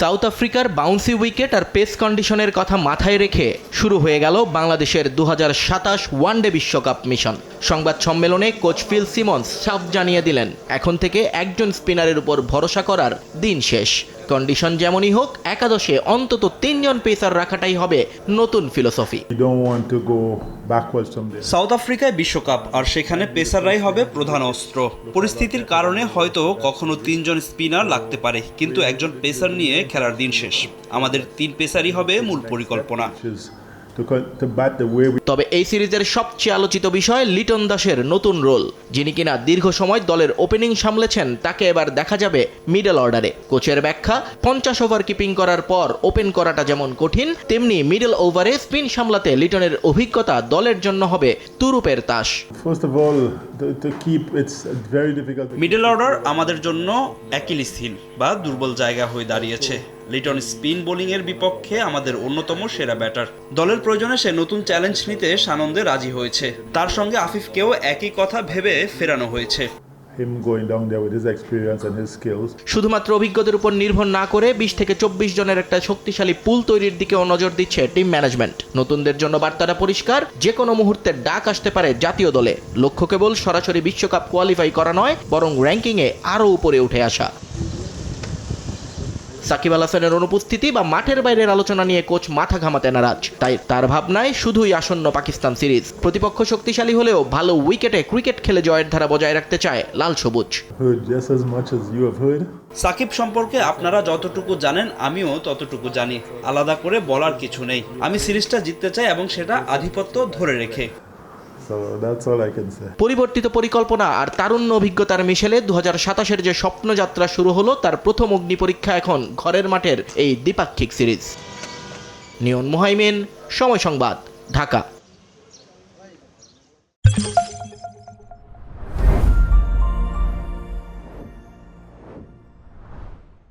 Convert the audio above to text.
South আফ্রিকার bouncy wicket আর pace কন্ডিশনের কথা মাথায় রেখে শুরু হয়ে গেল বাংলাদেশের 2027 ওয়ানডে বিশ্বকাপ মিশন। সংবাদ সম্মেলনে কোচ ফিল সিমন্স সাফ জানিয়ে দিলেন, এখন থেকে একজন স্পিনারের উপর ভরসা করার দিন শেষ। কন্ডিশন যেমনই হোক, একাদশে অন্তত 3 জন পেসার রাখাটাই হবে নতুন ফিলোসফি। সাউথ আফ্রিকায় বিশ্বকাপ, আর সেখানে পেসাররাই হবে প্রধান অস্ত্র। পরিস্থিতির কারণে হয়তো কখনো 3 জন স্পিনার লাগতে পারে, কিন্তু একজন পেসার নিয়ে খেলার দিন শেষ। আমাদের 3 পেসারই হবে মূল পরিকল্পনা। তবে এই সিরিজের সবচেয়ে আলোচিত বিষয় লিটন দাসের নতুন রোল। যিনি কিনা দীর্ঘ সময় দলের ওপেনিং সামলেছেন, তাকে এবার দেখা যাবে মিডল অর্ডারে। কোচের ব্যাখ্যা, 50 ওভার কিপিং করার পর ওপেন করাটা যেমন কঠিন, তেমনি মিডল ওভারে স্পিন সামলাতে লিটনের অভিজ্ঞতা দলের জন্য হবে তুরুপের তাস। মিডল অর্ডার আমাদের জন্য অ্যাকিলিসহীন বা দুর্বল জায়গা হয়ে দাঁড়িয়েছে। লিটন স্পিন বোলিংয়ের বিপক্ষে আমাদের অন্যতম সেরা ব্যাটার। দলের প্রয়োজনে সে নতুন চ্যালেঞ্জ নিতে সানন্দে রাজি হয়েছে। তার সঙ্গে আফিফকেও একই কথা ভেবে ফেরানো হয়েছে। শুধুমাত্র অভিজ্ঞতার উপর নির্ভর না করে 20 থেকে 24 জনের একটা শক্তিশালী পুল তৈরির দিকেও নজর দিচ্ছে টিম ম্যানেজমেন্ট। নতুনদের জন্য বার্তাটা পরিষ্কার, যে কোনো মুহূর্তে ডাক আসতে পারে জাতীয় দলে। লক্ষ্য কেবল সরাসরি বিশ্বকাপ কোয়ালিফাই করা নয়, বরং র্যাঙ্কিংয়ে আরও উপরে উঠে আসা। সাকিব আল হাসানের অনুপস্থিতি বা মাঠের বাইরের আলোচনা নিয়ে কোচ মাথা ঘামাতে নারাজ। তাই তার ভাবনায় শুধুই আসন্ন পাকিস্তান সিরিজ। প্রতিপক্ষ শক্তিশালী হলেও ভালো উইকেটে ক্রিকেট খেলে জয়ের ধারা বজায় রাখতে চায় লাল সবুজ। সাকিব সম্পর্কে আপনারা যতটুকু জানেন আমিও ততটুকু জানি। আলাদা করে বলার কিছু নেই। আমি সিরিজটা জিততে চাই, এবং সেটা আধিপত্য ধরে রেখে। পরিবর্তিত পরিকল্পনা আর তারুণ্য অভিজ্ঞতার মিশেলে 2027-এর যে স্বপ্নযাত্রা শুরু হলো, তার প্রথম অগ্নি পরীক্ষা এখন ঘরের মাঠের এই দ্বিপাক্ষিক সিরিজ। নিয়ন মুহাইমিন, সময় সংবাদ, ঢাকা।